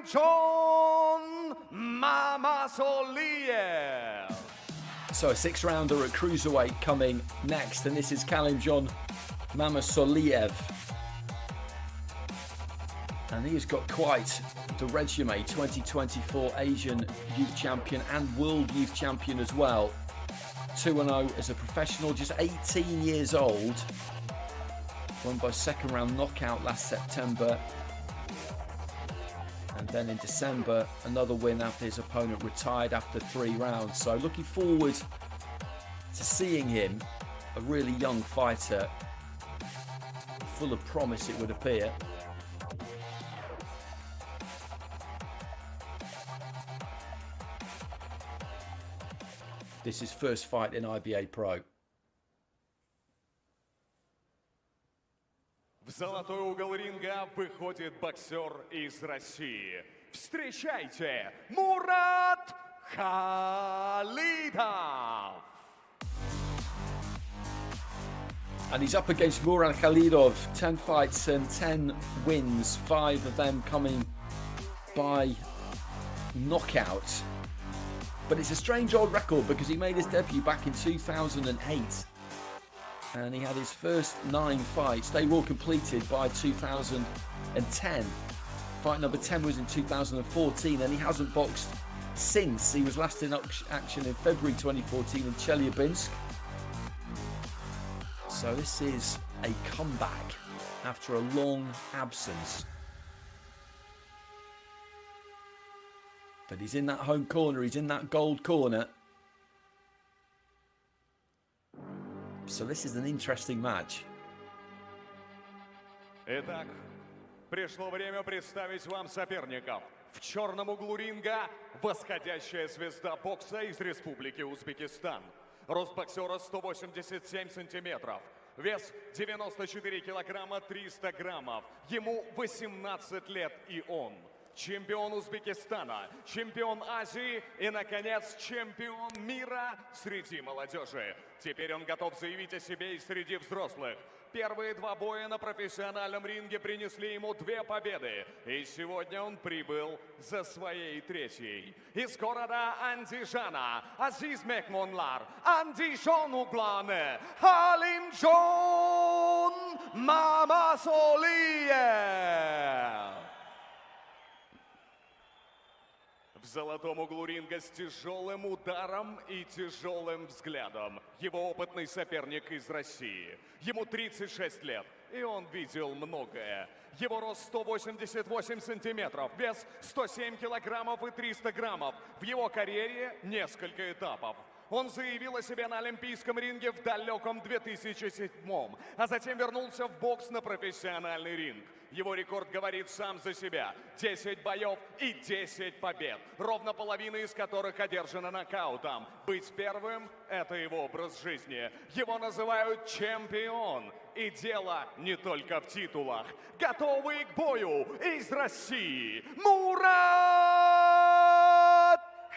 Khalimjon Mamasoliev. So a six-rounder at cruiserweight coming next, and this is Khalimjon Mamasoliev. And he has got quite the resume, 2024 Asian Youth Champion and World Youth Champion as well. 2-0 as a professional, just 18 years old. Won by second round knockout last September. And then in December, another win after his opponent retired after 3 rounds. So looking forward to seeing him, a really young fighter, full of promise it would appear. This is first fight in IBA.PRO. В золотой угол ринга выходит боксер из России. Встречайте, Мурад Khalidov. And he's up against Murad Khalidov, 10 fights and 10 wins, 5 of them coming by knockout. But it's a strange old record because he made his debut back in 2008. And he had his first 9 fights. They were all completed by 2010. Fight number 10 was in 2014, and he hasn't boxed since. He was last in action in February 2014 in Chelyabinsk. So this is a comeback after a long absence. But he's in that home corner, he's in that gold corner. So this is an interesting match. Итак, пришло время представить вам соперников. В черном углу ринга восходящая звезда бокса из Республики Узбекистан. Рост боксера 187 сантиметров. Вес 94 килограмма 300 граммов. Ему 18 лет, и он чемпион Узбекистана, чемпион Азии и, наконец, чемпион мира среди молодежи. Теперь он готов заявить о себе и среди взрослых. Первые 2 боя на профессиональном ринге принесли ему 2 победы. И сегодня он прибыл за своей 3-й. Из города Андижана, Азиз Мехмонлар, Андижон угланы, Khalimjon Mamasoliev. В золотом углу ринга с тяжелым ударом и тяжелым взглядом. Его опытный соперник из России. Ему 36 лет, и он видел многое. Его рост 188 сантиметров, вес 107 килограммов и 300 граммов. В его карьере несколько этапов. Он заявил о себе на олимпийском ринге в далеком 2007-м, а затем вернулся в бокс на профессиональный ринг. Его рекорд говорит сам за себя. 10 боев и 10 побед, ровно половина из которых одержана нокаутом. Быть первым – это его образ жизни. Его называют чемпион. И дело не только в титулах. Готовый к бою из России Мурад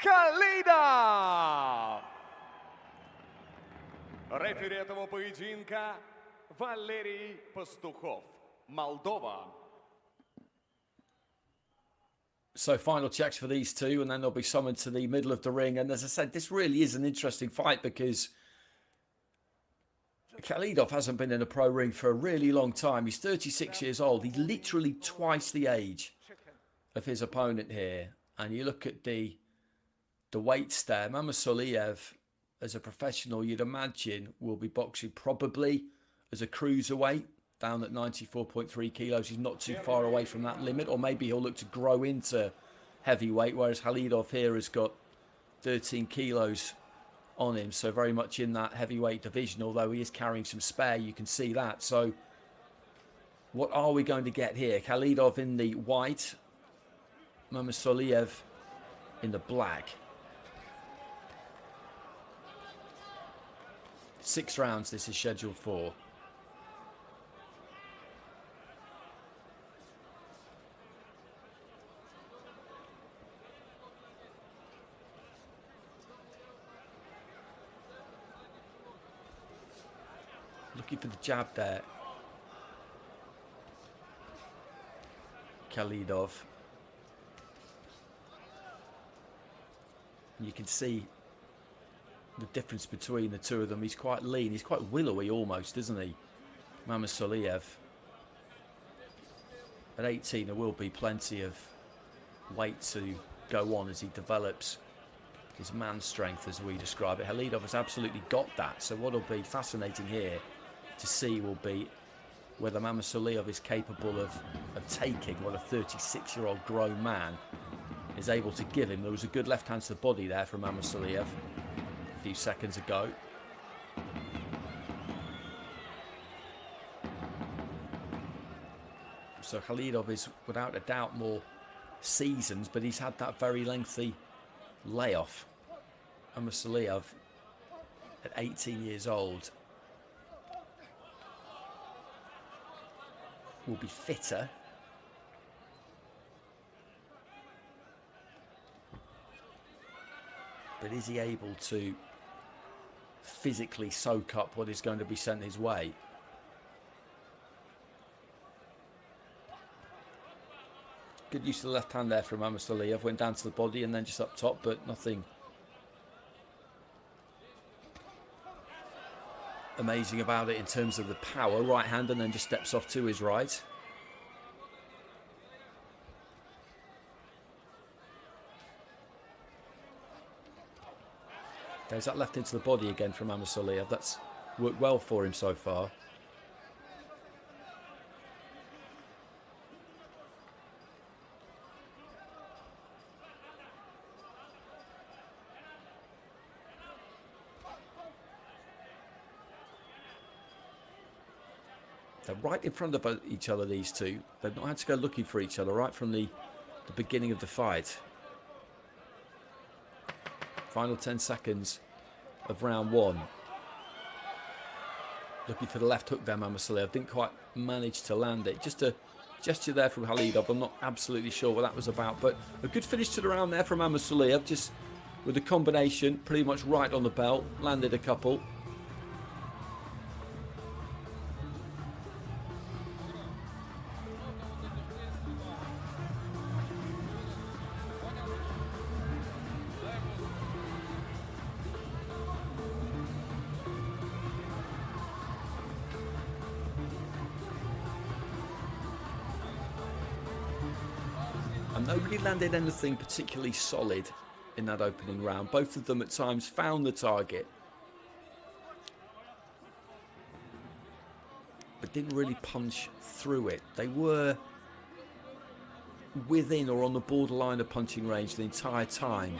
Khalidov. Рефери этого поединка Валерий Пастухов, Молдова. So final checks for these two, and then they'll be summoned to the middle of the ring. And as I said, this really is an interesting fight because Khalidov hasn't been in a pro ring for a really long time. He's 36 years old. He's literally twice the age of his opponent here. And you look at the weights there. Mamasoliev, as a professional, you'd imagine will be boxing probably as a cruiserweight, down at 94.3 kilos. He's not too far away from that limit, or maybe he'll look to grow into heavyweight, whereas Khalidov here has got 13 kilos on him, so very much in that heavyweight division, although he is carrying some spare, you can see that. So what are we going to get here? Khalidov in the white, Mamasoliev in the black. 6 rounds this is scheduled for. Looking for the jab there. Khalidov. You can see the difference between the two of them. He's quite lean. He's quite willowy almost, isn't he? Mamasoliev. At 18, there will be plenty of weight to go on as he develops his man strength, as we describe it. Khalidov has absolutely got that. So what will be fascinating here to see will be whether Mamasoliev is capable of taking what a 36-year-old grown man is able to give him. There was a good left hand to the body there from Mamasoliev a few seconds ago. So Khalidov is without a doubt more seasoned, but he's had that very lengthy layoff. Mamasoliev at 18 years old will be fitter. But is he able to physically soak up what is going to be sent his way? Good use of the left hand there from Mamasoliev. Went down to the body and then just up top, but nothing amazing about it in terms of the power. Right hand and then just steps off to his right. There's that left into the body again from Mamasoliev. That's worked well for him so far. They're right in front of each other, these two. They've not had to go looking for each other right from the beginning of the fight. Final 10 seconds of round one. Looking for the left hook there, Mamasoliev. Didn't quite manage to land it. Just a gesture there from Khalidov. I'm not absolutely sure what that was about, but a good finish to the round there from Mamasoliev. Just with a combination, pretty much right on the belt. Landed a couple. And nobody landed anything particularly solid in that opening round. Both of them at times found the target, but didn't really punch through it. They were within or on the borderline of punching range the entire time.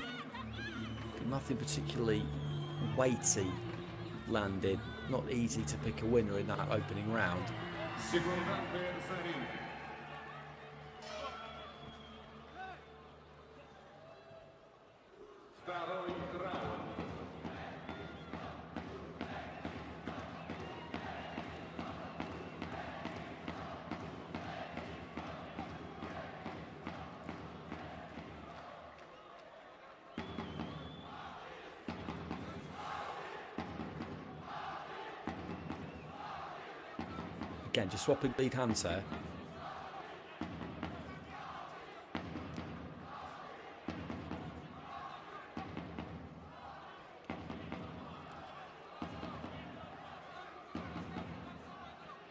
But nothing particularly weighty landed. Not easy to pick a winner in that opening round. Again, just swapping lead hands there.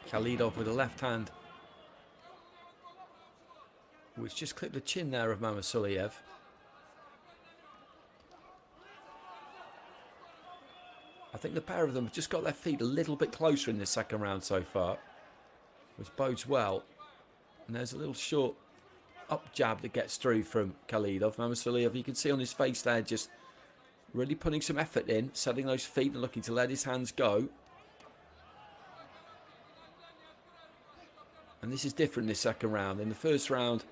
Khalidov with a left hand, which just clipped the chin there of Mamasoliev. I think the pair of them have just got their feet a little bit closer in this second round so far, which bodes well. And there's a little short up jab that gets through from Khalidov. Mamasoliev, you can see on his face there, just really putting some effort in, setting those feet and looking to let his hands go. And this is different this second round. In the first round,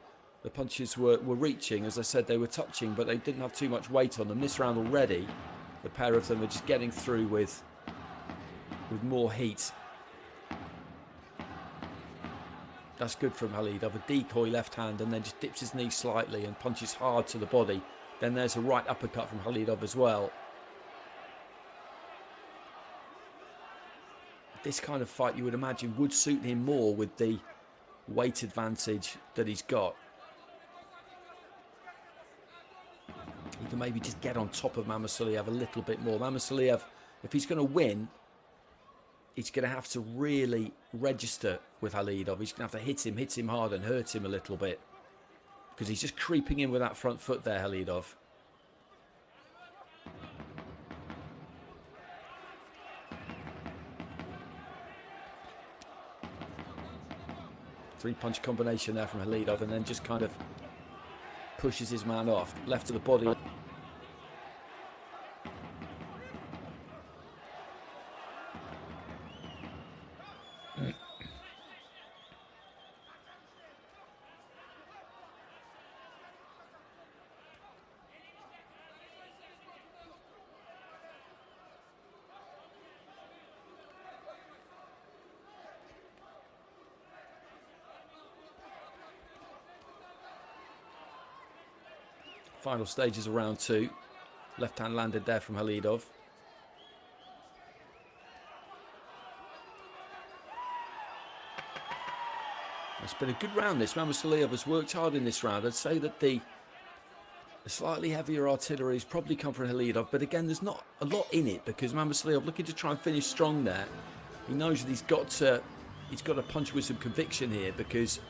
the punches were reaching. As I said, they were touching, but they didn't have too much weight on them. This round already, the pair of them are just getting through with more heat. That's good from Khalidov. A decoy left hand and then just dips his knee slightly and punches hard to the body. Then there's a right uppercut from Khalidov as well. This kind of fight, you would imagine, would suit him more with the weight advantage that he's got. He can maybe just get on top of Mamasoliev a little bit more. Mamasoliev, if he's going to win, he's going to have to really register with Khalidov. He's going to have to hit him hard and hurt him a little bit. Because he's just creeping in with that front foot there, Khalidov. Three-punch combination there from Khalidov, and then just kind of pushes his man off. Left to the body. Final stages of round 2. Left hand landed there from Khalidov. It's been a good round this. Mamasoliev has worked hard in this round. I'd say that the slightly heavier artillery has probably come from Khalidov, but again there's not a lot in it because Mamasoliev looking to try and finish strong there. He knows that he's got to punch with some conviction here because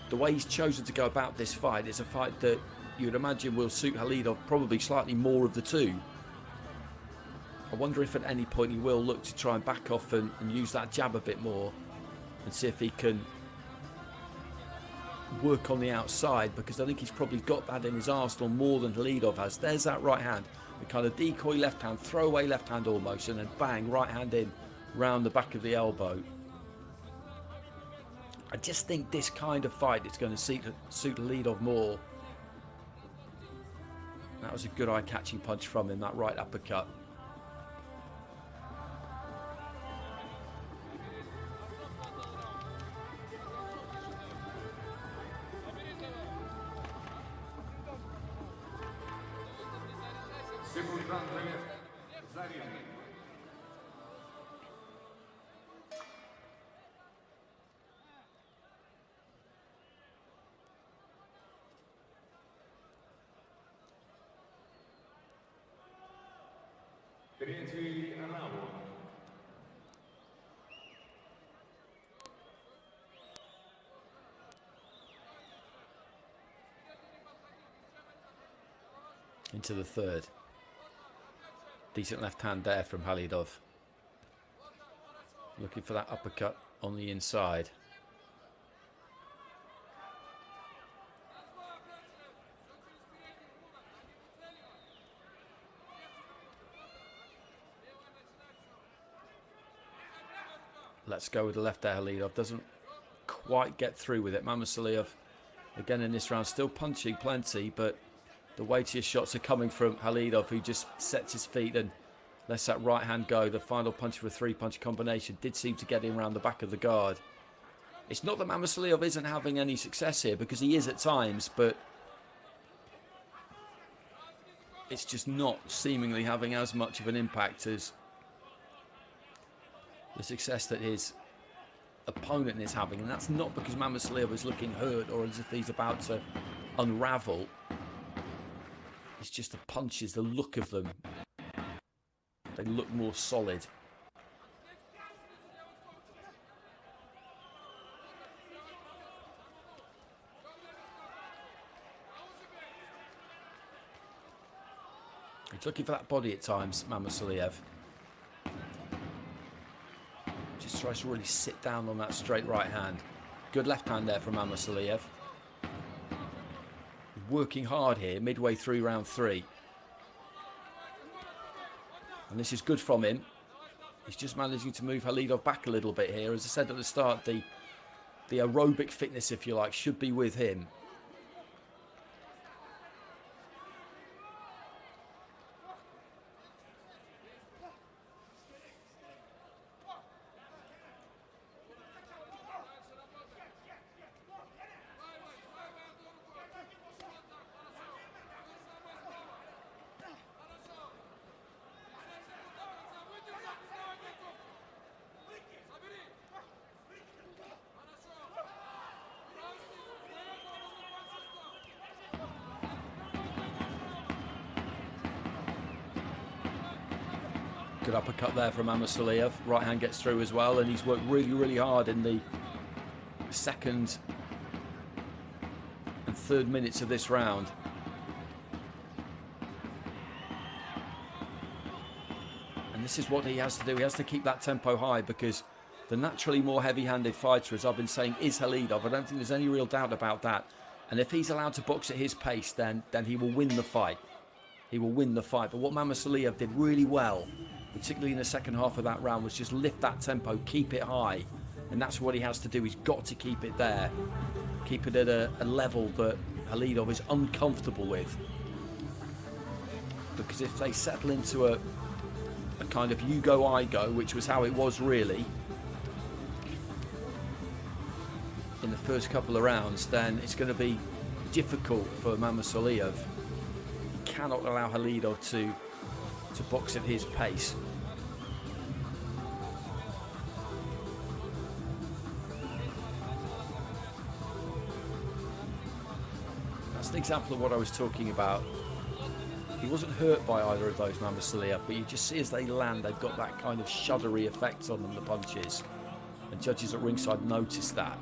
the way he's chosen to go about this fight is a fight that you would imagine will suit Khalidov probably slightly more of the two. I wonder if at any point he will look to try and back off and use that jab a bit more and see if he can work on the outside, because I think he's probably got that in his arsenal more than Khalidov has. There's that right hand, the kind of decoy left hand, throwaway left hand almost, and then bang, right hand in round the back of the elbow. I just think this kind of fight is going to suit Khalidov more. That was a good eye-catching punch from him, that right uppercut. Третий раунд. Into the third. Decent left hand there from Khalidov. Looking for that uppercut on the inside. Let's go with the left there, Khalidov. Doesn't quite get through with it. Mamasoliev, again in this round, still punching plenty, but the weightier shots are coming from Khalidov, who just sets his feet and lets that right hand go. The final punch of a three-punch combination did seem to get him around the back of the guard. It's not that Mamasoliev isn't having any success here, because he is at times, but it's just not seemingly having as much of an impact as the success that his opponent is having. And that's not because Mamasoliev is looking hurt or as if he's about to unravel. It's just the punches, the look of them. They look more solid. He's looking for that body at times, Mamasoliev. Just tries to really sit down on that straight right hand. Good left hand there from Mamasoliev. Working hard here midway through round 3. And this is good from him. He's just managing to move Khalidov back a little bit here. As I said at the start, the aerobic fitness, if you like, should be with him. Good uppercut there from Mamasoliev. Right hand gets through as well, and he's worked really, really hard in the second and third minutes of this round. And this is what he has to do. He has to keep that tempo high, because the naturally more heavy-handed fighter, as I've been saying, is Khalidov. I don't think there's any real doubt about that. And if he's allowed to box at his pace, then he will win the fight. He will win the fight. But what Mamasoliev did really well, particularly in the second half of that round, was just lift that tempo, keep it high. And that's what he has to do. He's got to keep it there. Keep it at a level that Khalidov is uncomfortable with. Because if they settle into a kind of you go, I go, which was how it was really in the first couple of rounds, then it's going to be difficult for Mamasoliev. He cannot allow Khalidov to box at his pace. That's an example of what I was talking about. He wasn't hurt by either of those, Mamasoliev, but you just see as they land, they've got that kind of shuddery effect on them, the punches. And judges at ringside noticed that.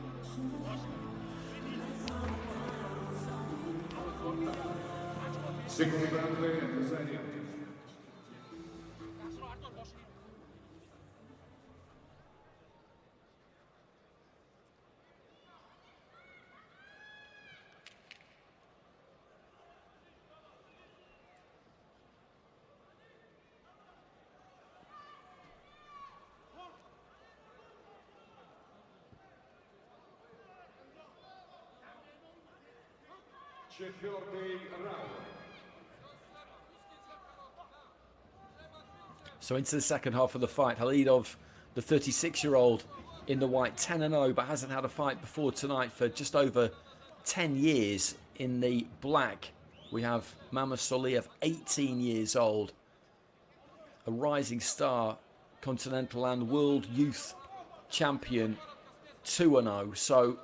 So into the second half of the fight, Khalidov, the 36-year-old in the white, 10-0, but hasn't had a fight before tonight for just over 10 years. In the black, we have Mamasoliev, 18 years old, a rising star, continental and world youth champion, 2-0. So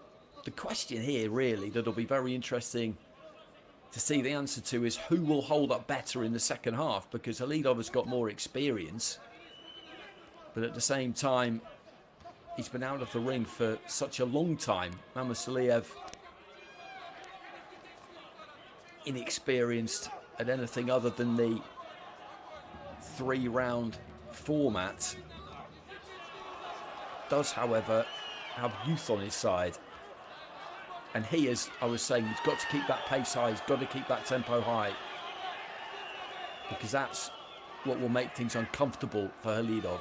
the question here, really, that'll be very interesting to see the answer to is who will hold up better in the second half, because Khalidov has got more experience, but at the same time he's been out of the ring for such a long time. Mamasoliev inexperienced at anything other than the 3-round format, does however have youth on his side. And he, as I was saying, he's got to keep that pace high. He's got to keep that tempo high, because that's what will make things uncomfortable for Khalidov.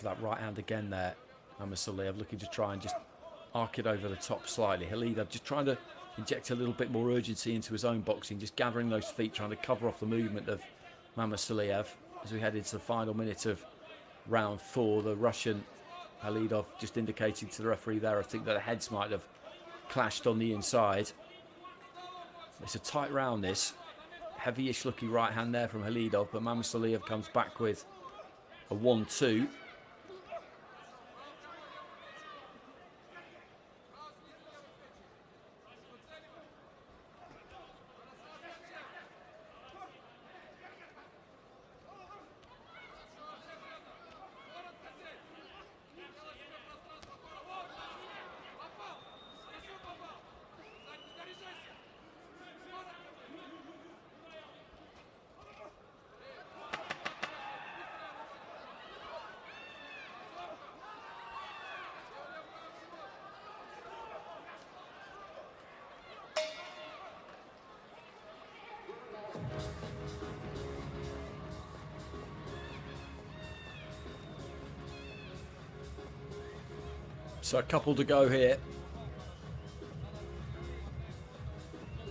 That right hand again there, Mamasoliev looking to try and just arc it over the top slightly. Khalidov just trying to inject a little bit more urgency into his own boxing, just gathering those feet, trying to cover off the movement of Mamasoliev as we head into the final minute of round 4. The Russian Khalidov just indicating to the referee there, I think, that the heads might have clashed on the inside. It's a tight round, this. Heavy-ish looking right hand there from Khalidov, but Mamasoliev comes back with a 1-2. So a couple to go here.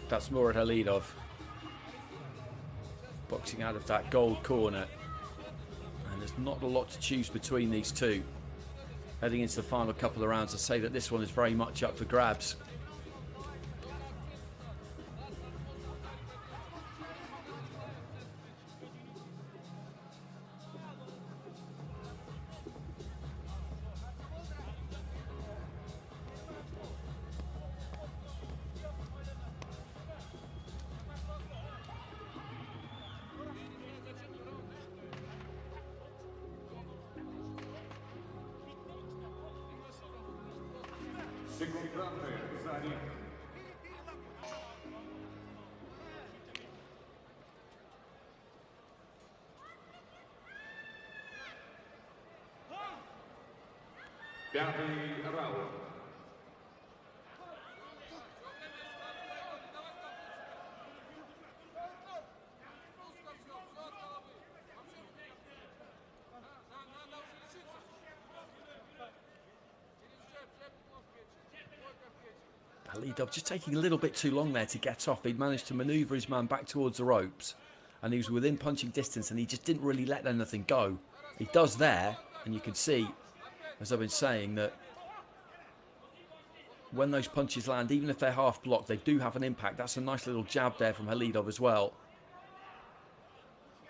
That's Murad Khalidov. boxing out of that gold corner. And there's not a lot to choose between these two. Heading into the final couple of rounds, I say that this one is very much up for grabs. Секунданты за ринг. Пятый раунд. Khalidov just taking a little bit too long there to get off. He'd managed to manoeuvre his man back towards the ropes and he was within punching distance and he just didn't really let anything go. He does there, and you can see, as I've been saying, that when those punches land, even if they're half blocked, they do have an impact. That's a nice little jab there from Khalidov as well.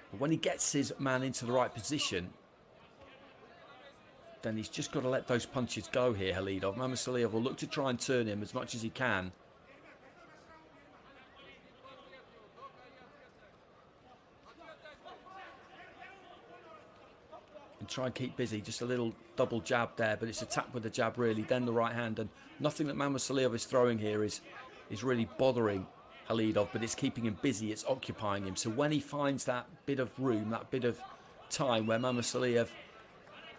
But when he gets his man into the right position, then he's just got to let those punches go here, Khalidov. Mamasoliev will look to try and turn him as much as he can. And try and keep busy. Just a little double jab there, but it's a tap with the jab really, then the right hand. And nothing that Mamasoliev is throwing here is really bothering Khalidov, but it's keeping him busy, it's occupying him. So when he finds that bit of room, that bit of time where Mamasoliev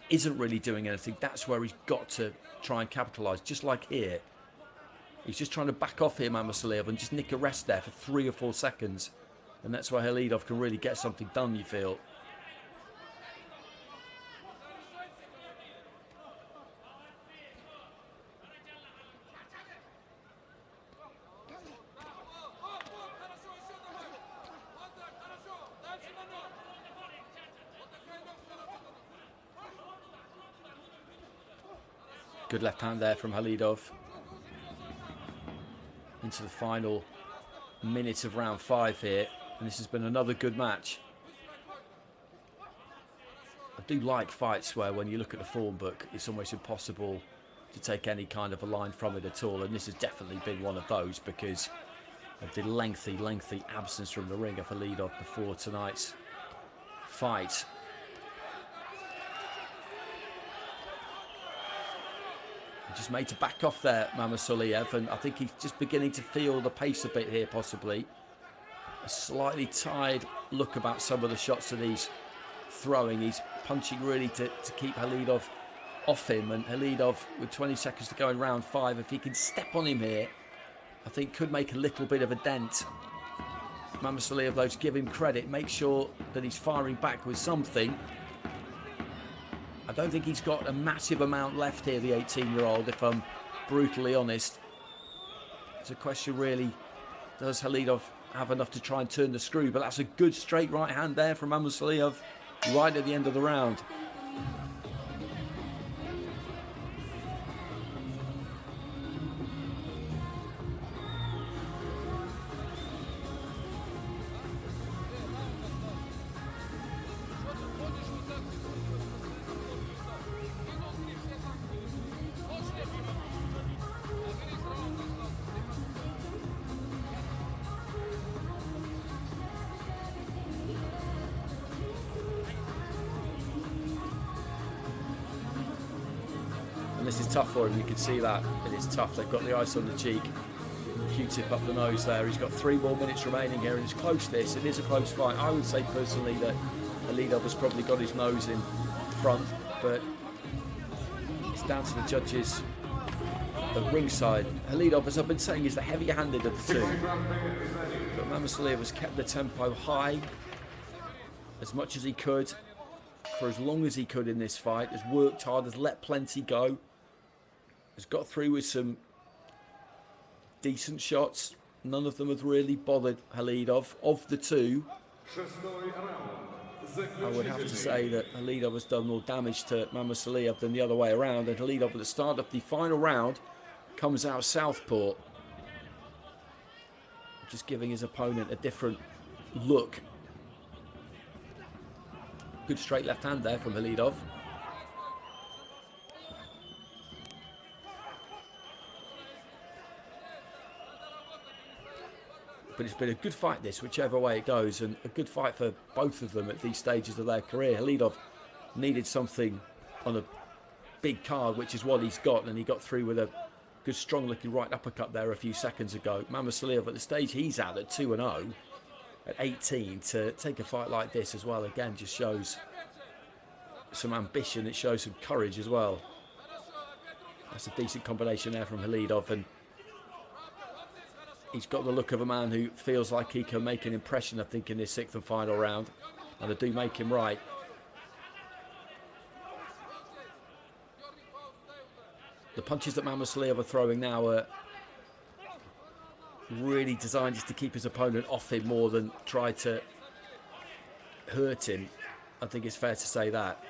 isn't really doing anything, that's where he's got to try and capitalise, just like here. He's just trying to back off here, Mamasoliev, and just nick a rest there for 3 or 4 seconds. And that's where Khalidov can really get something done, you feel. Good left hand there from Khalidov. Into the final minute of round 5 here. And this has been another good match. I do like fights where when you look at the form book, it's almost impossible to take any kind of a line from it at all. And this has definitely been one of those because of the lengthy absence from the ring of Khalidov before tonight's fight. Just made to back off there, Mamasoliev, and I think he's just beginning to feel the pace a bit here, possibly. A slightly tired look about some of the shots that he's throwing. He's punching really to keep Khalidov off him, and Khalidov, with 20 seconds to go in round 5, if he can step on him here, I think could make a little bit of a dent. Mamasoliev, though, to give him credit, make sure that he's firing back with something. I don't think he's got a massive amount left here, the 18-year-old, if I'm brutally honest. It's a question really, does Khalidov have enough to try and turn the screw? But that's a good straight right hand there from Mamasoliev right at the end of the round. This is tough for him, you can see that. It is tough. They've got the ice on the cheek. Q-tip up the nose there. He's got 3 more minutes remaining here, and it's close this. It is a close fight. I would say personally that Khalidov has probably got his nose in front, but it's down to the judges at ringside. Khalidov, as I've been saying, is the heavier-handed of the two. But Mamasoliev has kept the tempo high as much as he could for as long as he could in this fight. Has worked hard, has let plenty go. Has got through with some decent shots. None of them have really bothered Khalidov. Of the two, Шестой раунд. I would have to Заключительный. say that Khalidov has done more damage to Mamasoliev than the other way around, and Khalidov at the start of the final round comes out southpaw, just giving his opponent a different look. Good straight left hand there from Khalidov. But it's been a good fight this, whichever way it goes, and a good fight for both of them at these stages of their career. Khalidov needed something on a big card, which is what he's got, and he got through with a good strong looking right uppercut there a few seconds ago. Mamasoliev at the stage he's at 2-0 at 18, to take a fight like this as well, again, just shows some ambition. It shows some courage as well. That's a decent combination there from Khalidov, and he's got the look of a man who feels like he can make an impression, I think, in this sixth and final round, and they do make him right. The punches that Mamasoliev are throwing now are really designed just to keep his opponent off him more than try to hurt him. I think it's fair to say that.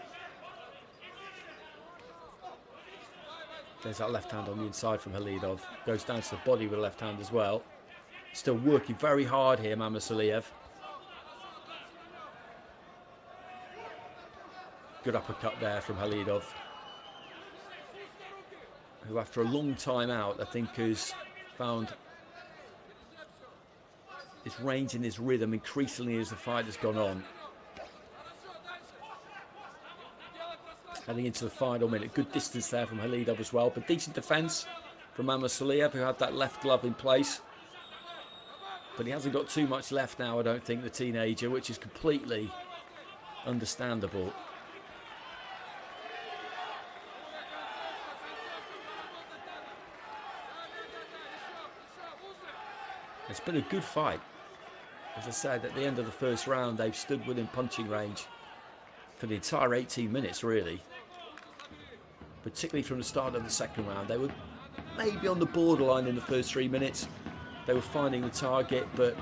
There's that left hand on the inside from Khalidov. Goes down to the body with a left hand as well. Still working very hard here, Mamasoliev. Good uppercut there from Khalidov, who after a long time out, I think, has found his range and his rhythm increasingly as the fight has gone on. Heading into the final minute, good distance there from Khalidov as well, but decent defence from Mamasoliev, who had that left glove in place. But he hasn't got too much left now, I don't think, the teenager, which is completely understandable. It's been a good fight. As I said, at the end of the first round, they've stood within punching range for the entire 18 minutes, really. Particularly from the start of the second round. They were maybe on the borderline in the first 3 minutes. They were finding the target, but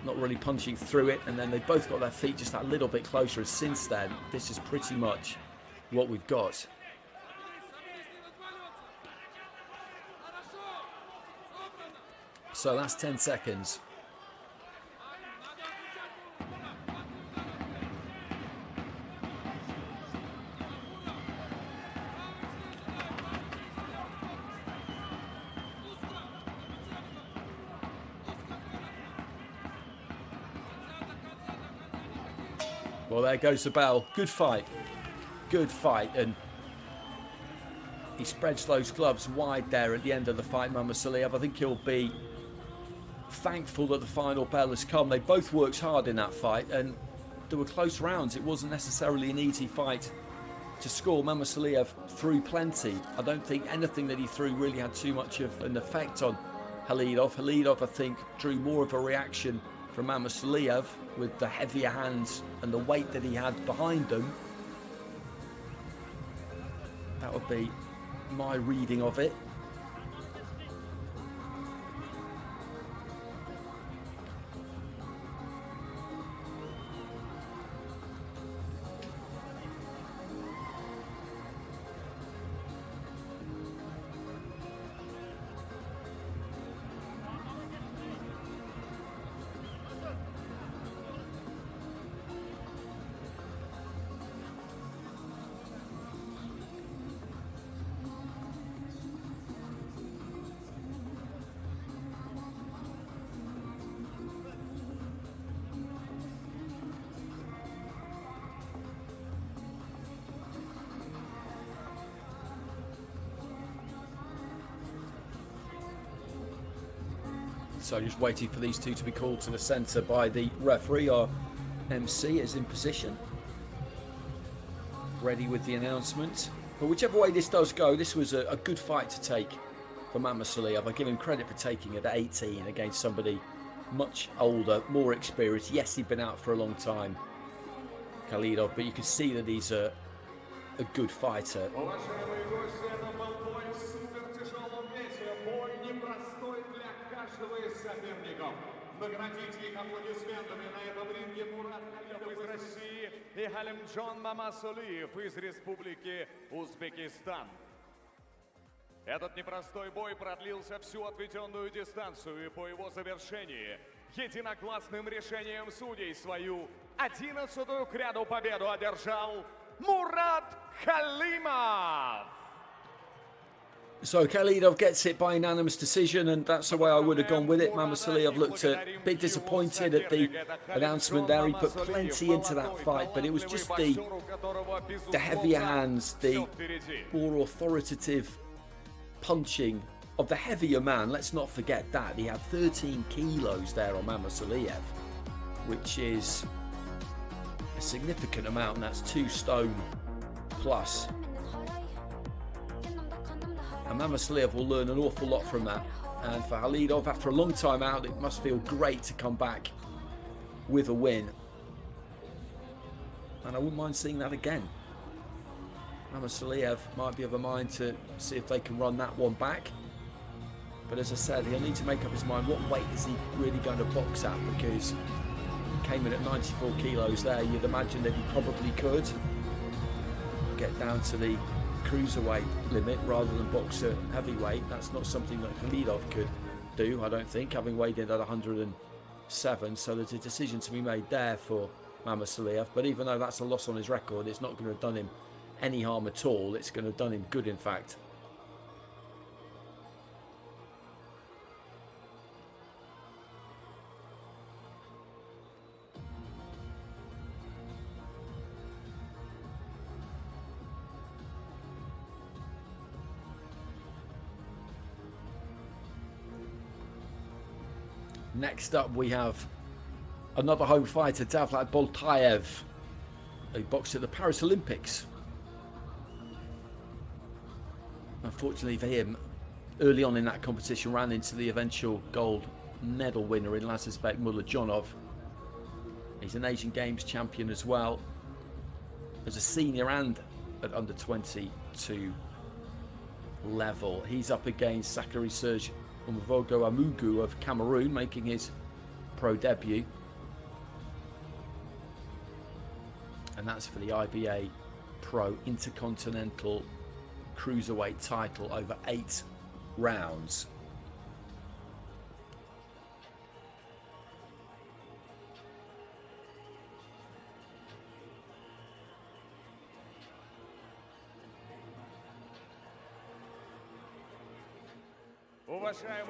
not really punching through it. And then they both got their feet just that little bit closer. And since then, this is pretty much what we've got. So that's 10 seconds. Well, there goes the bell. Good fight. Good fight. And he spreads those gloves wide there at the end of the fight, Mamasoliev. I think he'll be thankful that the final bell has come. They both worked hard in that fight, and there were close rounds. It wasn't necessarily an easy fight to score. Mamasoliev threw plenty. I don't think anything that he threw really had too much of an effect on Khalidov. Khalidov, I think, drew more of a reaction from Mamasoliev with the heavier hands and the weight that he had behind them. That would be my reading of it. So just waiting for these two to be called to the centre by the referee. Our MC is in position, ready with the announcement. But whichever way this does go, this was a good fight to take for Mamasoliev. I give him credit for taking it at 18 against somebody much older, more experienced. Yes, he'd been out for a long time, Khalidov, but you can see that he's a good fighter. Наградите их аплодисментами на этом ринге Мурад Кhalidov из России и Khalimjon Mamasoliev из Республики Узбекистан. Этот непростой бой продлился всю отведенную дистанцию, и по его завершении единогласным решением судей свою 11-ю к ряду победу одержал Murad Khalimov. So Khalidov gets it by unanimous decision, and that's the way I would have gone with it. Mamasoliev looked a bit disappointed at the announcement there. He put plenty into that fight, but it was just the heavier hands, the more authoritative punching of the heavier man. Let's not forget that. He had 13 kilos there on Mamasoliev, which is a significant amount, and that's 2 stone plus. And Mamasoliev will learn an awful lot from that. And for Khalidov, after a long time out, it must feel great to come back with a win. And I wouldn't mind seeing that again. Mamasoliev might be of a mind to see if they can run that one back. But as I said, he'll need to make up his mind what weight is he really going to box at, because he came in at 94 kilos there. You'd imagine that he probably could get down to the cruiserweight limit rather than box at heavyweight. That's not something that Khalidov could do, I don't think, having weighed in at 107. So there's a decision to be made there for Mamasoliev. But even though that's a loss on his record, it's not going to have done him any harm at all. It's going to have done him good, in fact. Next up, we have another home fighter, Davlat Boltaev. He boxed at the Paris Olympics. Unfortunately for him, early on in that competition, ran into the eventual gold medal winner in Lazizbek Mulajonov. He's an Asian Games champion as well, as a senior and at under 22 level. He's up against Sakari Serge Umvogo Amugu of Cameroon, making his pro debut. And that's for the IBA.PRO Intercontinental Cruiserweight title over 8 rounds. Уважаемые